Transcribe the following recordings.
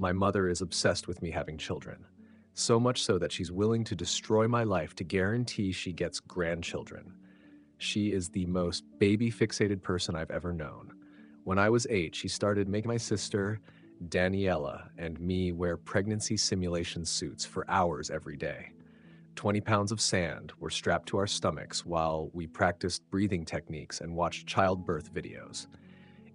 My mother is obsessed with me having children, so much so that she's willing to destroy my life to guarantee she gets grandchildren. She is the most baby-fixated person I've ever known. When I was 8, she started making my sister, Daniela, and me wear pregnancy simulation suits for hours every day. 20 pounds of sand were strapped to our stomachs while we practiced breathing techniques and watched childbirth videos.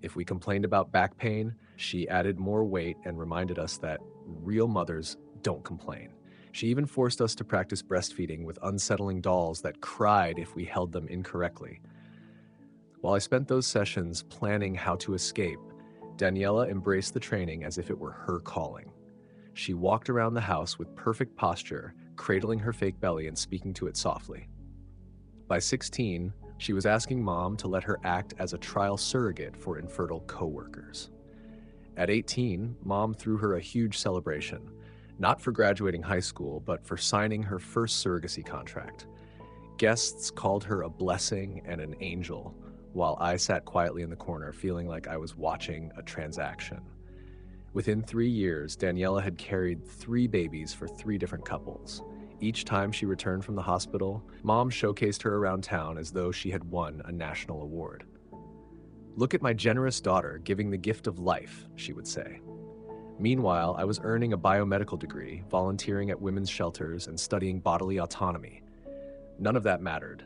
If we complained about back pain, she added more weight and reminded us that real mothers don't complain. She even forced us to practice breastfeeding with unsettling dolls that cried if we held them incorrectly. While I spent those sessions planning how to escape, Daniela embraced the training as if it were her calling. She walked around the house with perfect posture, cradling her fake belly and speaking to it softly. By 16, she was asking Mom to let her act as a trial surrogate for infertile coworkers. At 18, Mom threw her a huge celebration, not for graduating high school, but for signing her first surrogacy contract. Guests called her a blessing and an angel, while I sat quietly in the corner feeling like I was watching a transaction. Within 3 years, Daniela had carried 3 babies for 3 different couples. Each time she returned from the hospital, Mom showcased her around town as though she had won a national award. "Look at my generous daughter giving the gift of life," she would say. Meanwhile, I was earning a biomedical degree, volunteering at women's shelters, and studying bodily autonomy. None of that mattered.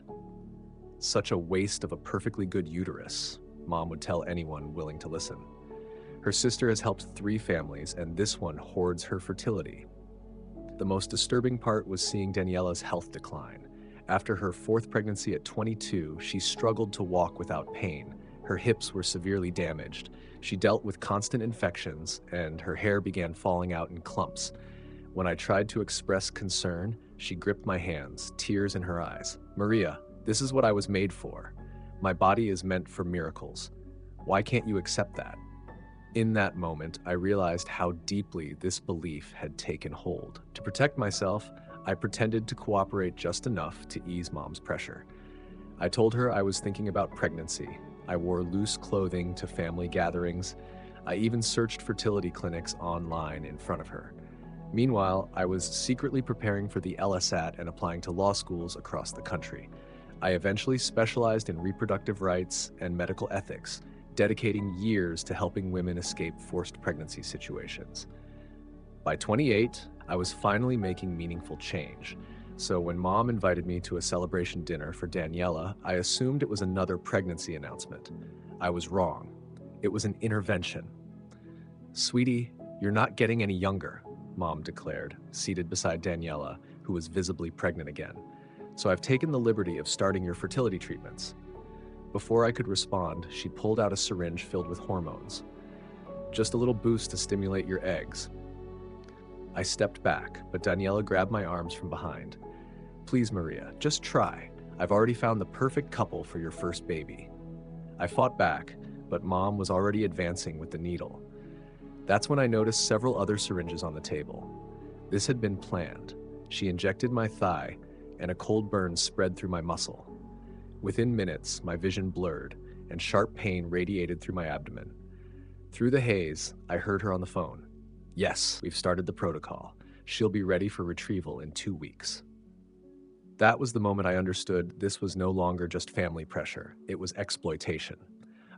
"Such a waste of a perfectly good uterus," Mom would tell anyone willing to listen. Her sister has helped 3 families, and this one hoards her fertility. The most disturbing part was seeing Daniela's health decline. After her 4th pregnancy at 22, she struggled to walk without pain. Her hips were severely damaged. She dealt with constant infections, and her hair began falling out in clumps. When I tried to express concern, she gripped my hands, tears in her eyes. "Maria, this is what I was made for. My body is meant for miracles. Why can't you accept that?" In that moment, I realized how deeply this belief had taken hold. To protect myself, I pretended to cooperate just enough to ease Mom's pressure. I told her I was thinking about pregnancy. I wore loose clothing to family gatherings. I even searched fertility clinics online in front of her. Meanwhile, I was secretly preparing for the LSAT and applying to law schools across the country. I eventually specialized in reproductive rights and medical ethics, dedicating years to helping women escape forced pregnancy situations. By 28, I was finally making meaningful change. So when Mom invited me to a celebration dinner for Daniela, I assumed it was another pregnancy announcement. I was wrong. It was an intervention. "Sweetie, you're not getting any younger," Mom declared, seated beside Daniela, who was visibly pregnant again. "So I've taken the liberty of starting your fertility treatments." Before I could respond, she pulled out a syringe filled with hormones. "Just a little boost to stimulate your eggs." I stepped back, but Daniela grabbed my arms from behind. "Please, Maria, just try. I've already found the perfect couple for your first baby." I fought back, but Mom was already advancing with the needle. That's when I noticed several other syringes on the table. This had been planned. She injected my thigh, and a cold burn spread through my muscle. Within minutes, my vision blurred, and sharp pain radiated through my abdomen. Through the haze, I heard her on the phone. "Yes, we've started the protocol. She'll be ready for retrieval in 2 weeks." That was the moment I understood this was no longer just family pressure, it was exploitation.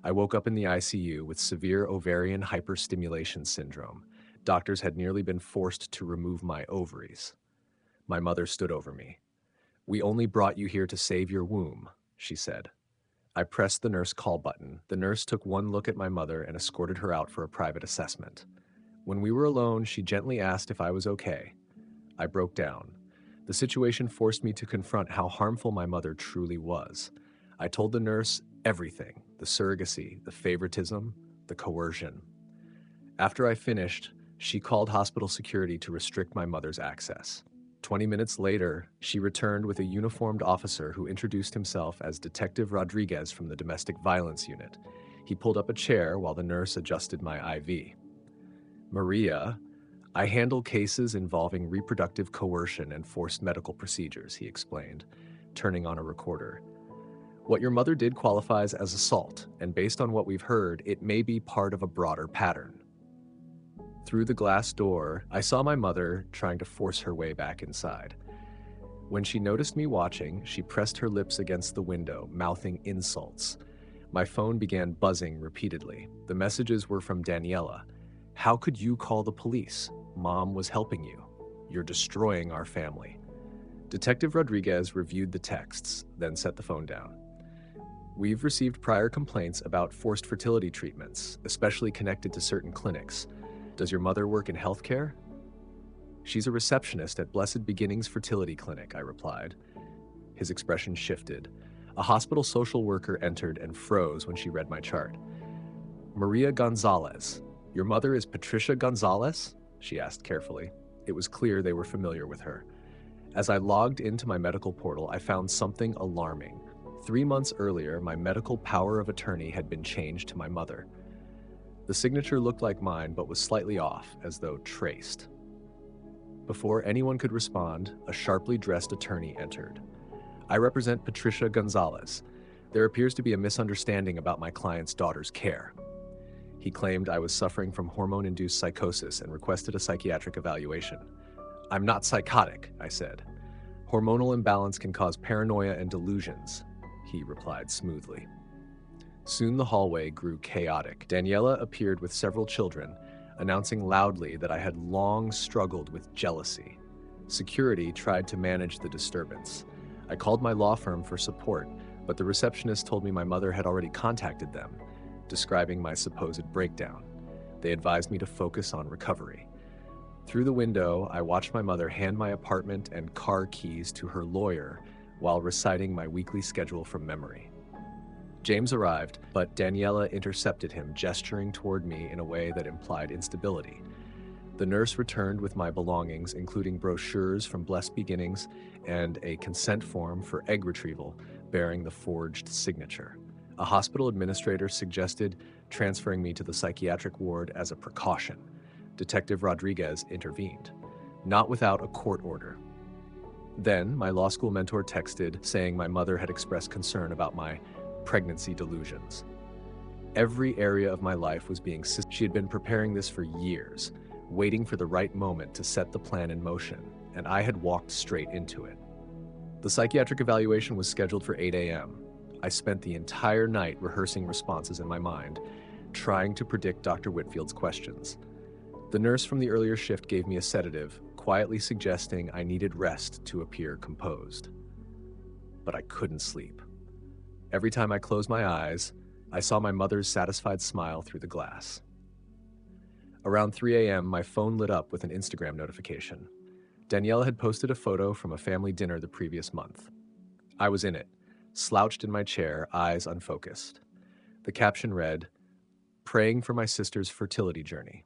I woke up in the ICU with severe ovarian hyperstimulation syndrome. Doctors had nearly been forced to remove my ovaries. My mother stood over me. "We only brought you here to save your womb," she said. I pressed the nurse call button. The nurse took one look at my mother and escorted her out for a private assessment. When we were alone, she gently asked if I was okay. I broke down. The situation forced me to confront how harmful my mother truly was. I told the nurse everything: the surrogacy, the favoritism, the coercion. After I finished, she called hospital security to restrict my mother's access. 20 minutes later, she returned with a uniformed officer who introduced himself as Detective Rodriguez from the Domestic Violence Unit. He pulled up a chair while the nurse adjusted my IV. "Maria, I handle cases involving reproductive coercion and forced medical procedures," he explained, turning on a recorder. "What your mother did qualifies as assault, and based on what we've heard, it may be part of a broader pattern." Through the glass door, I saw my mother trying to force her way back inside. When she noticed me watching, she pressed her lips against the window, mouthing insults. My phone began buzzing repeatedly. The messages were from Daniela. "How could you call the police? Mom was helping you. You're destroying our family." Detective Rodriguez reviewed the texts, then set the phone down. "We've received prior complaints about forced fertility treatments, especially connected to certain clinics. Does your mother work in healthcare?" "She's a receptionist at Blessed Beginnings Fertility Clinic," I replied. His expression shifted. A hospital social worker entered and froze when she read my chart. "Maria Gonzalez. Your mother is Patricia Gonzalez?" she asked carefully. It was clear they were familiar with her. As I logged into my medical portal, I found something alarming. 3 months earlier, my medical power of attorney had been changed to my mother. The signature looked like mine, but was slightly off, as though traced. Before anyone could respond, a sharply dressed attorney entered. "I represent Patricia Gonzalez. There appears to be a misunderstanding about my client's daughter's care." He claimed I was suffering from hormone-induced psychosis and requested a psychiatric evaluation. "I'm not psychotic," I said. "Hormonal imbalance can cause paranoia and delusions," he replied smoothly. Soon the hallway grew chaotic. Daniela appeared with several children, announcing loudly that I had long struggled with jealousy. Security tried to manage the disturbance. I called my law firm for support, but the receptionist told me my mother had already contacted them, describing my supposed breakdown. They advised me to focus on recovery. Through the window, I watched my mother hand my apartment and car keys to her lawyer while reciting my weekly schedule from memory. James arrived, but Daniela intercepted him, gesturing toward me in a way that implied instability. The nurse returned with my belongings, including brochures from Blessed Beginnings and a consent form for egg retrieval bearing the forged signature. A hospital administrator suggested transferring me to the psychiatric ward as a precaution. Detective Rodriguez intervened, not without a court order. Then, my law school mentor texted saying my mother had expressed concern about my pregnancy delusions. Every area of my life was being she had been preparing this for years, waiting for the right moment to set the plan in motion, and I had walked straight into it. The psychiatric evaluation was scheduled for 8 a.m. I spent the entire night rehearsing responses in my mind, trying to predict Dr. Whitfield's questions. The nurse from the earlier shift gave me a sedative, quietly suggesting I needed rest to appear composed. But I couldn't sleep. Every time I closed my eyes, I saw my mother's satisfied smile through the glass. Around 3 a.m., my phone lit up with an Instagram notification. Daniela had posted a photo from a family dinner the previous month. I was in it, slouched in my chair, eyes unfocused. The caption read, "Praying for my sister's fertility journey.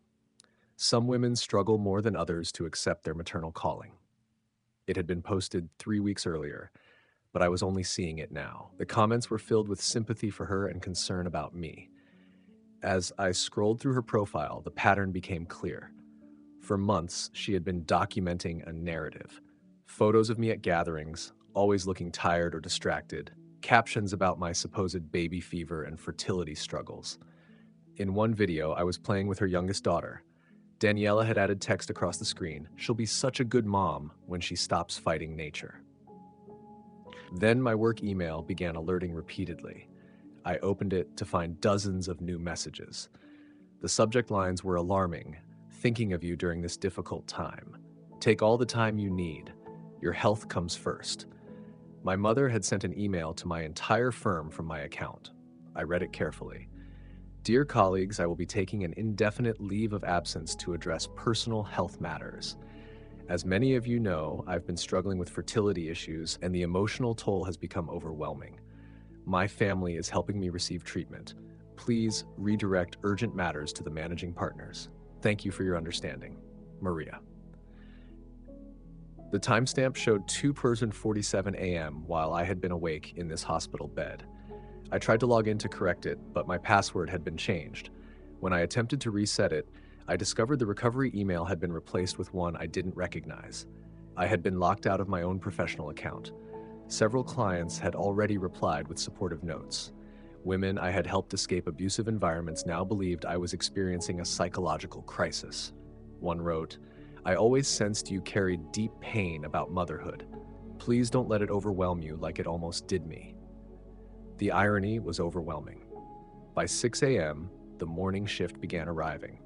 Some women struggle more than others to accept their maternal calling." It had been posted 3 weeks earlier, but I was only seeing it now. The comments were filled with sympathy for her and concern about me. As I scrolled through her profile, the pattern became clear. For months, she had been documenting a narrative. Photos of me at gatherings, always looking tired or distracted, captions about my supposed baby fever and fertility struggles. In one video, I was playing with her youngest daughter. Daniela had added text across the screen, "She'll be such a good mom when she stops fighting nature." Then my work email began alerting repeatedly. I opened it to find dozens of new messages. The subject lines were alarming. "Thinking of you during this difficult time. Take all the time you need. Your health comes first." My mother had sent an email to my entire firm from my account. I read it carefully. "Dear colleagues, I will be taking an indefinite leave of absence to address personal health matters. As many of you know, I've been struggling with fertility issues, and the emotional toll has become overwhelming. My family is helping me receive treatment. Please redirect urgent matters to the managing partners. Thank you for your understanding. Maria." The timestamp showed 2:47 a.m. while I had been awake in this hospital bed. I tried to log in to correct it, but my password had been changed. When I attempted to reset it, I discovered the recovery email had been replaced with one I didn't recognize. I had been locked out of my own professional account. Several clients had already replied with supportive notes. Women I had helped escape abusive environments now believed I was experiencing a psychological crisis. One wrote, "I always sensed you carried deep pain about motherhood. Please don't let it overwhelm you like it almost did me." The irony was overwhelming. By 6 a.m., the morning shift began arriving.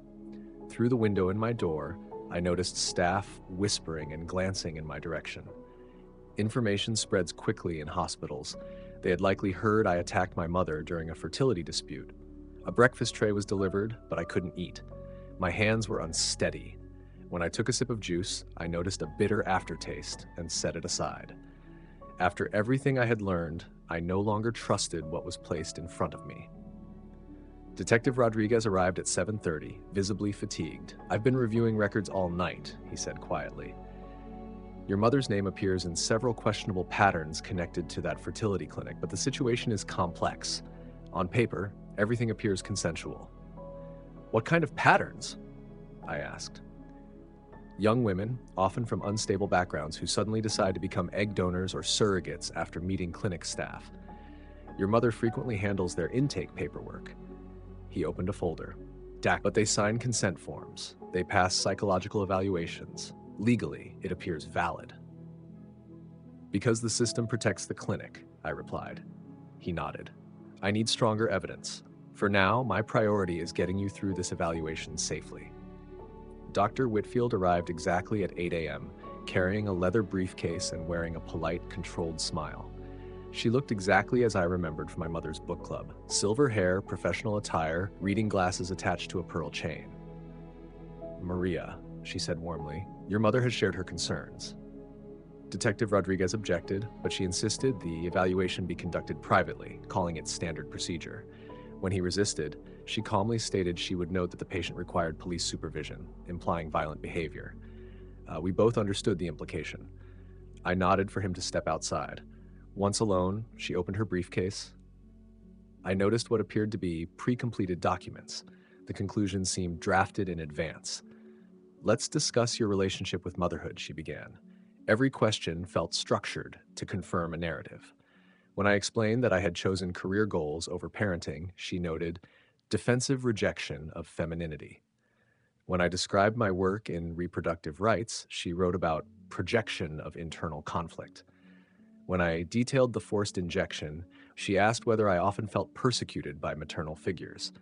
Through the window in my door, I noticed staff whispering and glancing in my direction. Information spreads quickly in hospitals. They had likely heard I attacked my mother during a fertility dispute. A breakfast tray was delivered, but I couldn't eat. My hands were unsteady. When I took a sip of juice, I noticed a bitter aftertaste and set it aside. After everything I had learned, I no longer trusted what was placed in front of me. Detective Rodriguez arrived at 7:30, visibly fatigued. "I've been reviewing records all night," he said quietly. "Your mother's name appears in several questionable patterns connected to that fertility clinic, but the situation is complex. On paper, everything appears consensual." "What kind of patterns?" I asked. "Young women, often from unstable backgrounds, who suddenly decide to become egg donors or surrogates after meeting clinic staff. Your mother frequently handles their intake paperwork." He opened a folder. "But they sign consent forms. They pass psychological evaluations. Legally, it appears valid." "Because the system protects the clinic," I replied. He nodded. "I need stronger evidence. For now, my priority is getting you through this evaluation safely." Dr. Whitfield arrived exactly at 8 a.m., carrying a leather briefcase and wearing a polite, controlled smile. She looked exactly as I remembered from my mother's book club: silver hair, professional attire, reading glasses attached to a pearl chain. "Maria," she said warmly, "your mother has shared her concerns." Detective Rodriguez objected, but she insisted the evaluation be conducted privately, calling it standard procedure. When he resisted, she calmly stated she would note that the patient required police supervision, implying violent behavior. We both understood the implication. I nodded for him to step outside. Once alone, she opened her briefcase. I noticed what appeared to be pre-completed documents. The conclusions seemed drafted in advance. "Let's discuss your relationship with motherhood," she began. Every question felt structured to confirm a narrative. When I explained that I had chosen career goals over parenting, she noted, "defensive rejection of femininity." When I described my work in reproductive rights, she wrote about projection of internal conflict. When I detailed the forced injection, she asked whether I often felt persecuted by maternal figures.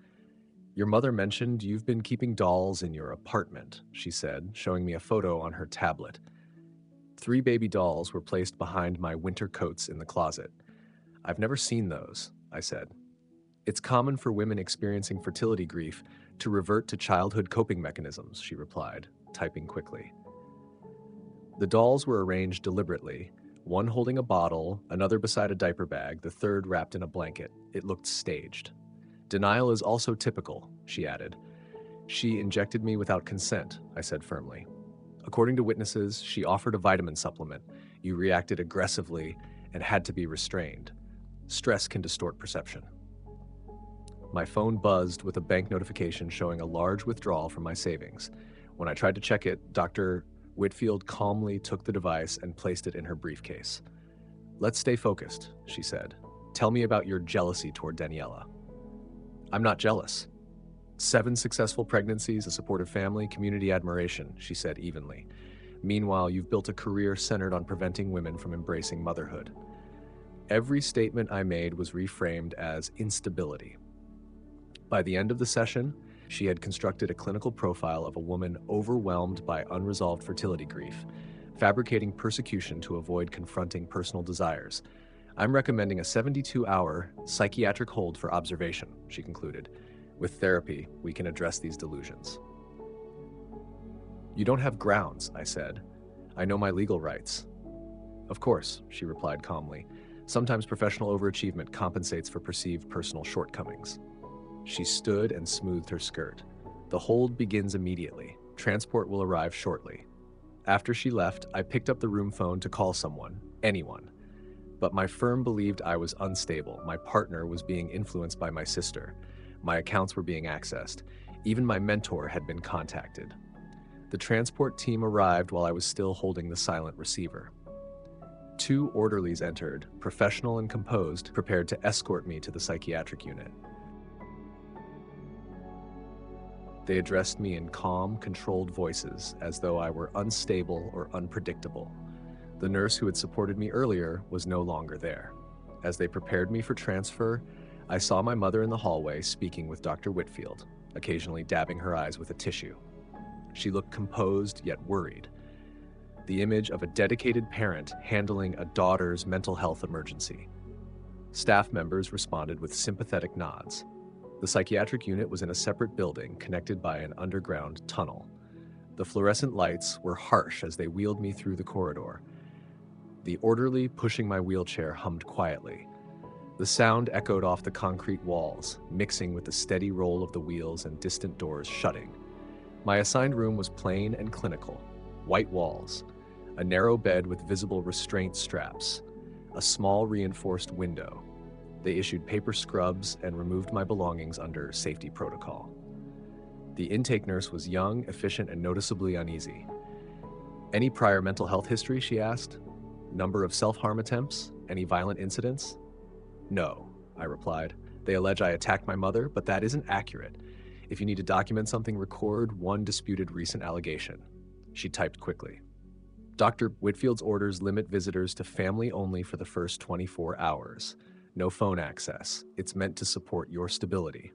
"Your mother mentioned you've been keeping dolls in your apartment," she said, showing me a photo on her tablet. 3 baby dolls were placed behind my winter coats in the closet. "I've never seen those," I said. "It's common for women experiencing fertility grief to revert to childhood coping mechanisms," she replied, typing quickly. The dolls were arranged deliberately, one holding a bottle, another beside a diaper bag, the third wrapped in a blanket. It looked staged. "Denial is also typical," she added. "She injected me without consent," I said firmly. "According to witnesses, she offered a vitamin supplement. You reacted aggressively and had to be restrained. Stress can distort perception." My phone buzzed with a bank notification showing a large withdrawal from my savings. When I tried to check it, Dr. Whitfield calmly took the device and placed it in her briefcase. "Let's stay focused," she said. "Tell me about your jealousy toward Daniela." "I'm not jealous." 7 successful pregnancies, a supportive family, community admiration," she said evenly. "Meanwhile, you've built a career centered on preventing women from embracing motherhood." Every statement I made was reframed as instability. By the end of the session, she had constructed a clinical profile of a woman overwhelmed by unresolved fertility grief, fabricating persecution to avoid confronting personal desires. "I'm recommending a 72-hour psychiatric hold for observation," she concluded. "With therapy, we can address these delusions." "You don't have grounds," I said. "I know my legal rights." "Of course," she replied calmly. "Sometimes professional overachievement compensates for perceived personal shortcomings." She stood and smoothed her skirt. "The hold begins immediately. Transport will arrive shortly." After she left, I picked up the room phone to call someone, anyone. But my firm believed I was unstable. My partner was being influenced by my sister. My accounts were being accessed. Even my mentor had been contacted. The transport team arrived while I was still holding the silent receiver. 2 orderlies entered, professional and composed, prepared to escort me to the psychiatric unit. They addressed me in calm, controlled voices, as though I were unstable or unpredictable. The nurse who had supported me earlier was no longer there. As they prepared me for transfer, I saw my mother in the hallway speaking with Dr. Whitfield, occasionally dabbing her eyes with a tissue. She looked composed yet worried, the image of a dedicated parent handling a daughter's mental health emergency. Staff members responded with sympathetic nods. The psychiatric unit was in a separate building connected by an underground tunnel. The fluorescent lights were harsh as they wheeled me through the corridor. The orderly pushing my wheelchair hummed quietly. The sound echoed off the concrete walls, mixing with the steady roll of the wheels and distant doors shutting. My assigned room was plain and clinical. White walls, a narrow bed with visible restraint straps, a small reinforced window. They issued paper scrubs and removed my belongings under safety protocol. The intake nurse was young, efficient, and noticeably uneasy. "Any prior mental health history?" she asked. "Number of self-harm attempts? Any violent incidents?" "No," I replied. "They allege I attacked my mother, but that isn't accurate. If you need to document something, record one disputed recent allegation." She typed quickly. "Dr. Whitfield's orders limit visitors to family only for the first 24 hours. No phone access. It's meant to support your stability."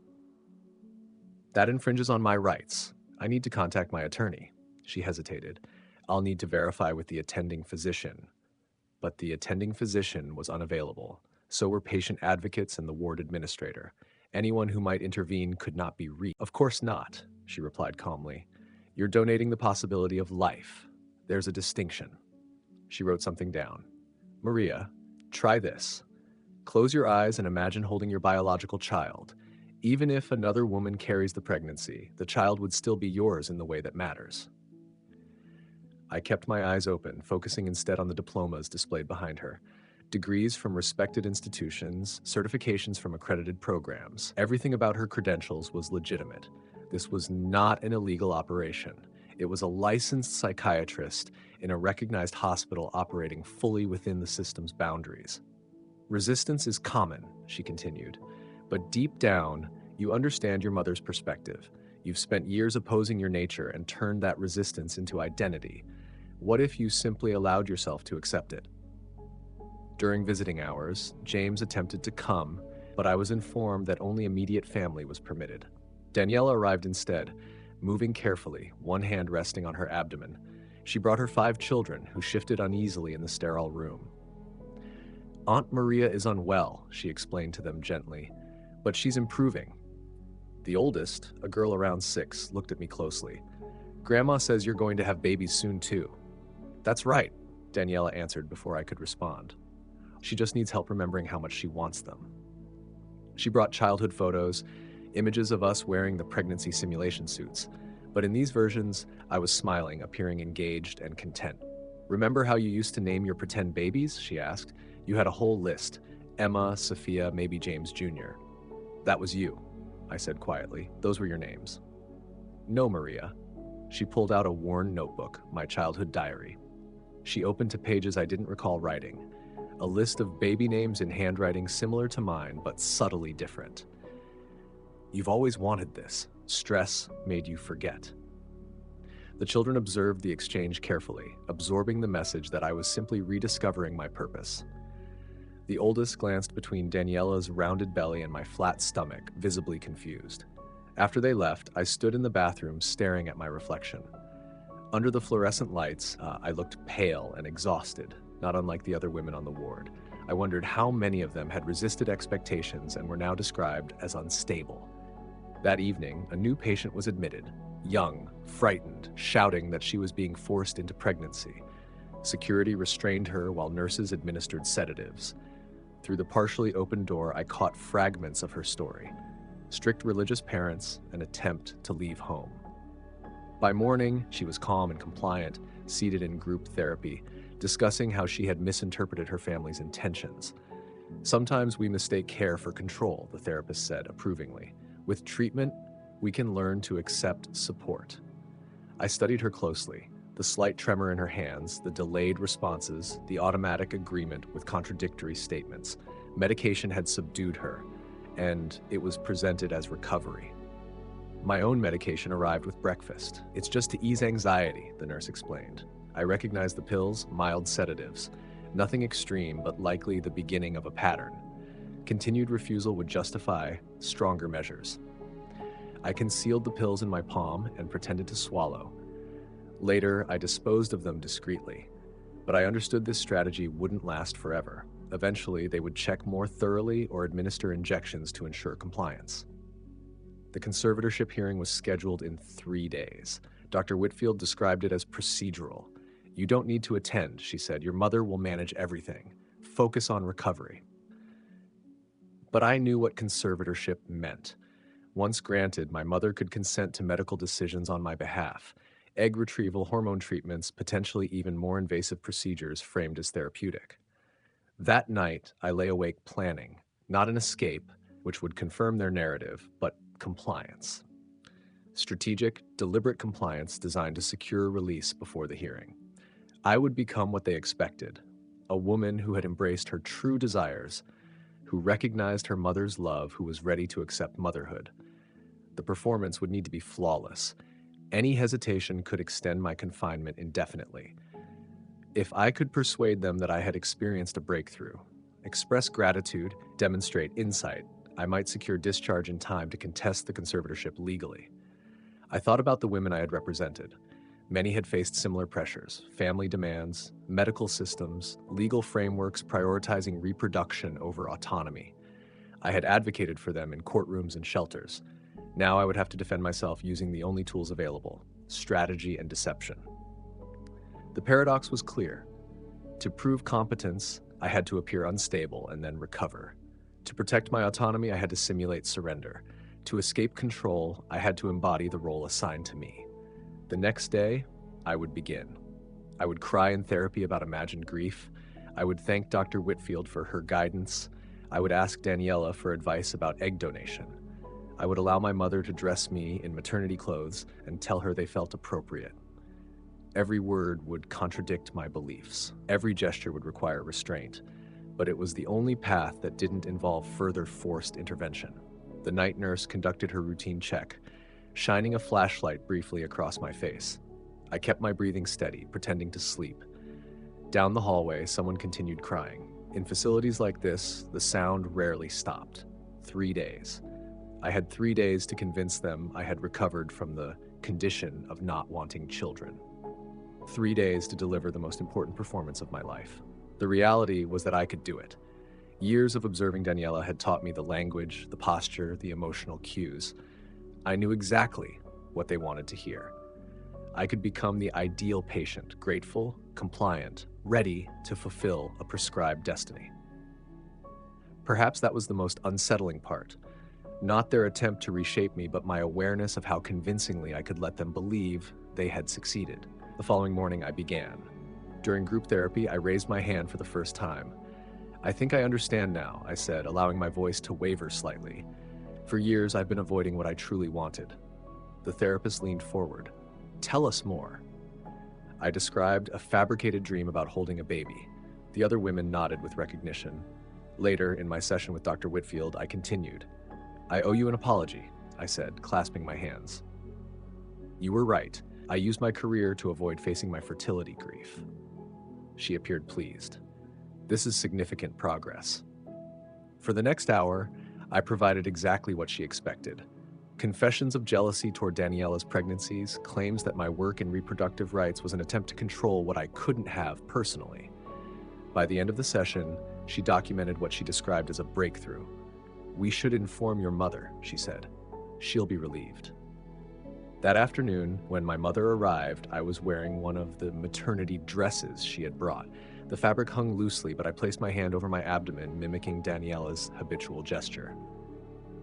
"That infringes on my rights. I need to contact my attorney." She hesitated. "I'll need to verify with the attending physician." But the attending physician was unavailable. So were patient advocates and the ward administrator. Anyone who might intervene could not be reached. "Of course not," she replied calmly. "You're donating the possibility of life. There's a distinction." She wrote something down. "Maria, try this. Close your eyes and imagine holding your biological child. Even if another woman carries the pregnancy, the child would still be yours in the way that matters." I kept my eyes open, focusing instead on the diplomas displayed behind her. Degrees from respected institutions, certifications from accredited programs. Everything about her credentials was legitimate. This was not an illegal operation. It was a licensed psychiatrist in a recognized hospital operating fully within the system's boundaries. "Resistance is common," she continued, "but deep down, you understand your mother's perspective. You've spent years opposing your nature and turned that resistance into identity. What if you simply allowed yourself to accept it?" During visiting hours, James attempted to come, but I was informed that only immediate family was permitted. Daniela arrived instead, moving carefully, one hand resting on her abdomen. She brought her 5 children, who shifted uneasily in the sterile room. "Aunt Maria is unwell," she explained to them gently, "but she's improving." The oldest, a girl around 6, looked at me closely. "Grandma says you're going to have babies soon too." "That's right," Daniela answered before I could respond. "She just needs help remembering how much she wants them." She brought childhood photos, images of us wearing the pregnancy simulation suits. But in these versions, I was smiling, appearing engaged and content. "Remember how you used to name your pretend babies?" she asked. "You had a whole list. Emma, Sophia, maybe James Jr. "That was you," I said quietly. "Those were your names." "No, Maria." She pulled out a worn notebook, my childhood diary. She opened to pages I didn't recall writing. A list of baby names in handwriting similar to mine, but subtly different. "You've always wanted this. Stress made you forget." The children observed the exchange carefully, absorbing the message that I was simply rediscovering my purpose. The oldest glanced between Daniela's rounded belly and my flat stomach, visibly confused. After they left, I stood in the bathroom staring at my reflection. Under the fluorescent lights, I looked pale and exhausted, not unlike the other women on the ward. I wondered how many of them had resisted expectations and were now described as unstable. That evening, a new patient was admitted, young, frightened, shouting that she was being forced into pregnancy. Security restrained her while nurses administered sedatives. Through the partially open door, I caught fragments of her story. Strict religious parents, an attempt to leave home. By morning, she was calm and compliant, seated in group therapy, discussing how she had misinterpreted her family's intentions. "Sometimes we mistake care for control," the therapist said approvingly. "With treatment, we can learn to accept support." I studied her closely. The slight tremor in her hands, the delayed responses, the automatic agreement with contradictory statements. Medication had subdued her, and it was presented as recovery. My own medication arrived with breakfast. It's just to ease anxiety, the nurse explained. I recognized the pills, mild sedatives. Nothing extreme, but likely the beginning of a pattern. Continued refusal would justify stronger measures. I concealed the pills in my palm and pretended to swallow. Later, I disposed of them discreetly. But I understood this strategy wouldn't last forever. Eventually, they would check more thoroughly or administer injections to ensure compliance. The conservatorship hearing was scheduled in 3 days. Dr. Whitfield described it as procedural. You don't need to attend, she said. Your mother will manage everything. Focus on recovery. But I knew what conservatorship meant. Once granted, my mother could consent to medical decisions on my behalf. Egg retrieval, hormone treatments, potentially even more invasive procedures framed as therapeutic. That night, I lay awake planning, not an escape, which would confirm their narrative, but compliance. Strategic, deliberate compliance designed to secure release before the hearing. I would become what they expected, a woman who had embraced her true desires, who recognized her mother's love, who was ready to accept motherhood. The performance would need to be flawless. Any hesitation could extend my confinement indefinitely. If I could persuade them that I had experienced a breakthrough, express gratitude, demonstrate insight, I might secure discharge in time to contest the conservatorship legally. I thought about the women I had represented. Many had faced similar pressures: family demands, medical systems, legal frameworks prioritizing reproduction over autonomy. I had advocated for them in courtrooms and shelters. Now I would have to defend myself using the only tools available: strategy and deception. The paradox was clear. To prove competence, I had to appear unstable and then recover. To protect my autonomy, I had to simulate surrender. To escape control, I had to embody the role assigned to me. The next day, I would begin. I would cry in therapy about imagined grief. I would thank Dr. Whitfield for her guidance. I would ask Daniela for advice about egg donation. I would allow my mother to dress me in maternity clothes and tell her they felt appropriate. Every word would contradict my beliefs. Every gesture would require restraint. But it was the only path that didn't involve further forced intervention. The night nurse conducted her routine check, shining a flashlight briefly across my face. I kept my breathing steady, pretending to sleep. Down the hallway, someone continued crying. In facilities like this, the sound rarely stopped. 3 days. I had 3 days to convince them I had recovered from the condition of not wanting children. 3 days to deliver the most important performance of my life. The reality was that I could do it. Years of observing Daniela had taught me the language, the posture, the emotional cues. I knew exactly what they wanted to hear. I could become the ideal patient, grateful, compliant, ready to fulfill a prescribed destiny. Perhaps that was the most unsettling part. Not their attempt to reshape me, but my awareness of how convincingly I could let them believe they had succeeded. The following morning, I began. During group therapy, I raised my hand for the first time. I think I understand now, I said, allowing my voice to waver slightly. For years, I've been avoiding what I truly wanted. The therapist leaned forward. Tell us more. I described a fabricated dream about holding a baby. The other women nodded with recognition. Later, in my session with Dr. Whitfield, I continued. I owe you an apology, I said, clasping my hands. You were right. I used my career to avoid facing my fertility grief. She appeared pleased. This is significant progress. For the next hour, I provided exactly what she expected. Confessions of jealousy toward Daniela's pregnancies, claims that my work in reproductive rights was an attempt to control what I couldn't have personally. By the end of the session, she documented what she described as a breakthrough. We should inform your mother, she said. She'll be relieved. That afternoon, when my mother arrived, I was wearing one of the maternity dresses she had brought. The fabric hung loosely, but I placed my hand over my abdomen, mimicking Daniela's habitual gesture.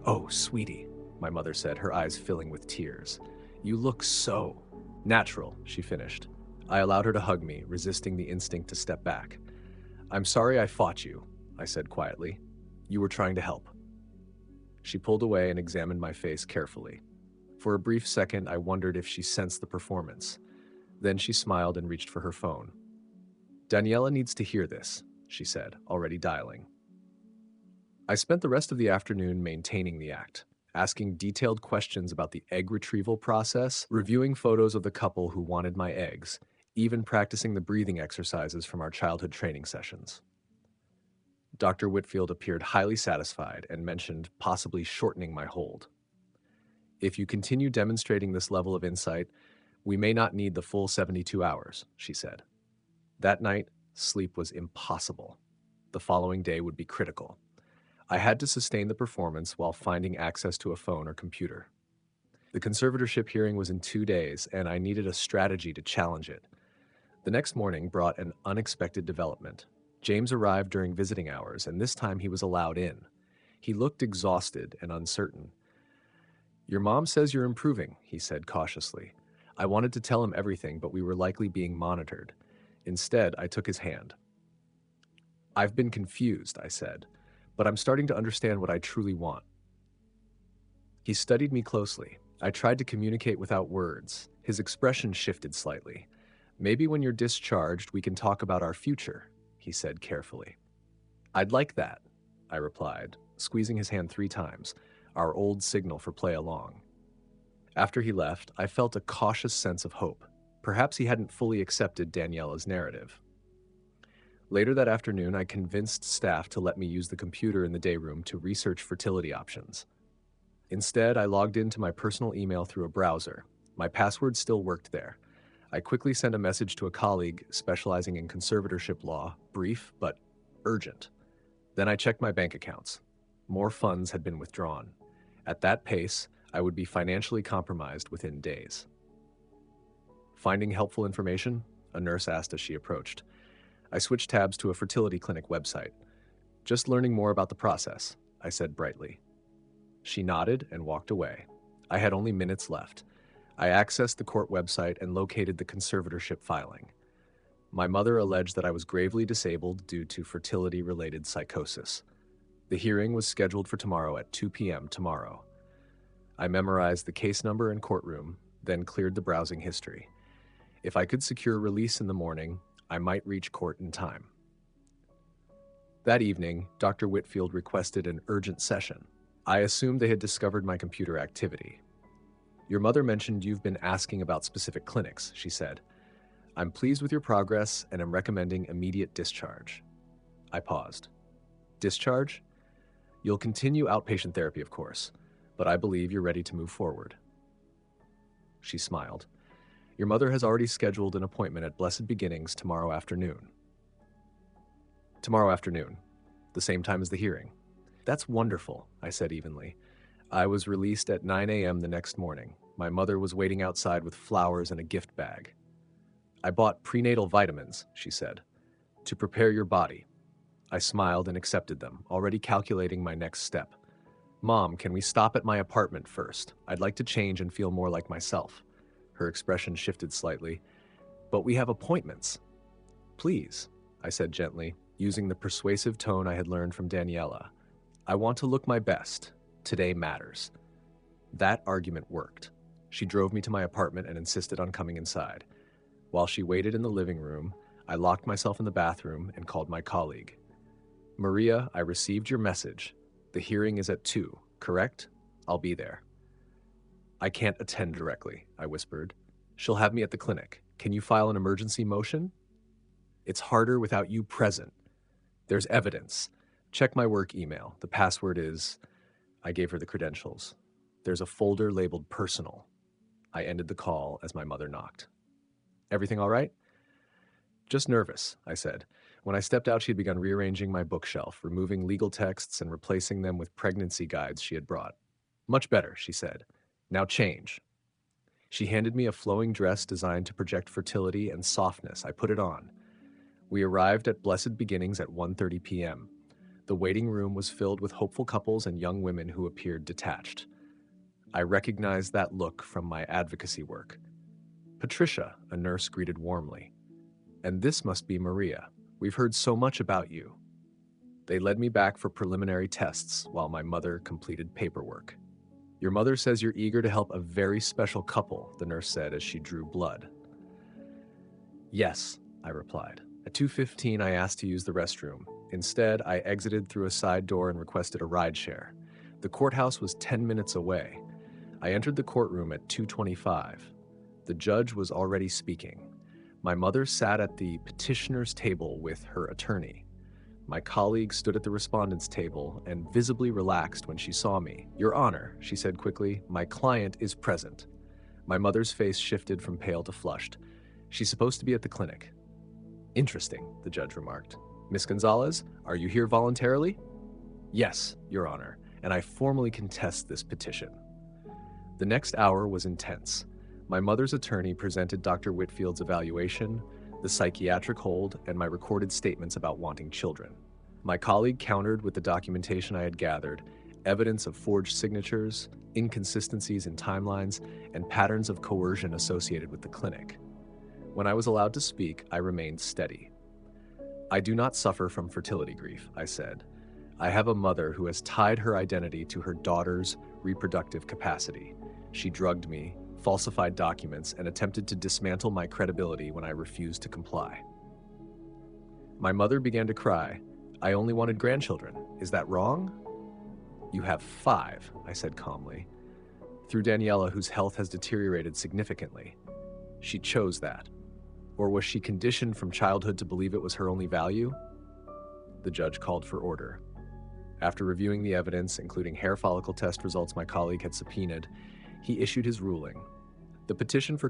Oh, sweetie, my mother said, her eyes filling with tears. You look so natural, she finished. I allowed her to hug me, resisting the instinct to step back. I'm sorry I fought you, I said quietly. You were trying to help. She pulled away and examined my face carefully. For a brief second, I wondered if she sensed the performance. Then she smiled and reached for her phone. Daniela needs to hear this, she said, already dialing. I spent the rest of the afternoon maintaining the act. asking detailed questions about the egg retrieval process, reviewing photos of the couple who wanted my eggs, even practicing the breathing exercises from our childhood training sessions. Dr. Whitfield appeared highly satisfied and mentioned possibly shortening my hold. If you continue demonstrating this level of insight, we may not need the full 72 hours, she said. That night, sleep was impossible. The following day would be critical. I had to sustain the performance while finding access to a phone or computer. The conservatorship hearing was in 2 days, and I needed a strategy to challenge it. The next morning brought an unexpected development. James arrived during visiting hours, and this time he was allowed in. He looked exhausted and uncertain. "Your mom says you're improving," he said cautiously. I wanted to tell him everything, but we were likely being monitored. Instead, I took his hand. "I've been confused," I said, "but I'm starting to understand what I truly want." He studied me closely. I tried to communicate without words. His expression shifted slightly. "Maybe when you're discharged, we can talk about our future," he said carefully. "I'd like that," I replied, squeezing his hand 3 times, our old signal for play along. After he left, I felt a cautious sense of hope. Perhaps he hadn't fully accepted Daniela's narrative. Later that afternoon, I convinced staff to let me use the computer in the day room to research fertility options. Instead, I logged into my personal email through a browser. My password still worked there. I quickly sent a message to a colleague specializing in conservatorship law, brief but urgent. Then I checked my bank accounts. More funds had been withdrawn. At that pace, I would be financially compromised within days. "Finding helpful information?" a nurse asked as she approached. I switched tabs to a fertility clinic website. "Just learning more about the process," I said brightly. She nodded and walked away. I had only minutes left. I accessed the court website and located the conservatorship filing. My mother alleged that I was gravely disabled due to fertility-related psychosis. The hearing was scheduled for tomorrow at 2 p.m. tomorrow. I memorized the case number and courtroom, then cleared the browsing history. If I could secure release in the morning, I might reach court in time. That evening, Dr. Whitfield requested an urgent session. I assumed they had discovered my computer activity. "Your mother mentioned you've been asking about specific clinics," she said. "I'm pleased with your progress and am recommending immediate discharge." I paused. "Discharge? You'll continue outpatient therapy, of course, but I believe you're ready to move forward." She smiled. "Your mother has already scheduled an appointment at Blessed Beginnings tomorrow afternoon." "Tomorrow afternoon, the same time as the hearing." "That's wonderful," I said evenly. I was released at 9 a.m. the next morning. My mother was waiting outside with flowers and a gift bag. "I bought prenatal vitamins," she said, "to prepare your body." I smiled and accepted them, already calculating my next step. "Mom, can we stop at my apartment first? I'd like to change and feel more like myself." Her expression shifted slightly. "But we have appointments." "Please," I said gently, using the persuasive tone I had learned from Daniela. "I want to look my best. Today matters." That argument worked. She drove me to my apartment and insisted on coming inside. While she waited in the living room, I locked myself in the bathroom and called my colleague. "Maria, I received your message. The hearing is at 2, correct? I'll be there." "I can't attend directly," I whispered. "She'll have me at the clinic. Can you file an emergency motion?" "It's harder without you present. There's evidence. Check my work email. The password is..." I gave her the credentials. "There's a folder labeled personal." I ended the call as my mother knocked. "Everything all right?" "Just nervous," I said. When I stepped out, she had begun rearranging my bookshelf, removing legal texts and replacing them with pregnancy guides she had brought. "Much better," she said. "Now change." She handed me a flowing dress designed to project fertility and softness. I put it on. We arrived at Blessed Beginnings at 1:30 p.m. The waiting room was filled with hopeful couples and young women who appeared detached. I recognized that look from my advocacy work. "Patricia," a nurse greeted warmly. "And this must be Maria. We've heard so much about you." They led me back for preliminary tests while my mother completed paperwork. "Your mother says you're eager to help a very special couple," the nurse said as she drew blood. "Yes," I replied. At 2:15, I asked to use the restroom. Instead, I exited through a side door and requested a rideshare. The courthouse was 10 minutes away. I entered the courtroom at 2:25. The judge was already speaking. My mother sat at the petitioner's table with her attorney. My colleague stood at the respondent's table and visibly relaxed when she saw me. "Your Honor," she said quickly, "my client is present." My mother's face shifted from pale to flushed. "She's supposed to be at the clinic." "Interesting," the judge remarked. "Miss Gonzalez, are you here voluntarily?" "Yes, Your Honor, and I formally contest this petition." The next hour was intense. My mother's attorney presented Dr. Whitfield's evaluation, the psychiatric hold, and my recorded statements about wanting children. My colleague countered with the documentation I had gathered, evidence of forged signatures, inconsistencies in timelines, and patterns of coercion associated with the clinic. When I was allowed to speak, I remained steady. "I do not suffer from fertility grief," I said. "I have a mother who has tied her identity to her daughter's reproductive capacity. She drugged me, falsified documents, and attempted to dismantle my credibility when I refused to comply." My mother began to cry. "I only wanted grandchildren. Is that wrong?" "You have 5, I said calmly. "Through Daniela, whose health has deteriorated significantly. She chose that. Or was she conditioned from childhood to believe it was her only value?" The judge called for order. After reviewing the evidence, including hair follicle test results my colleague had subpoenaed, he issued his ruling. The petition for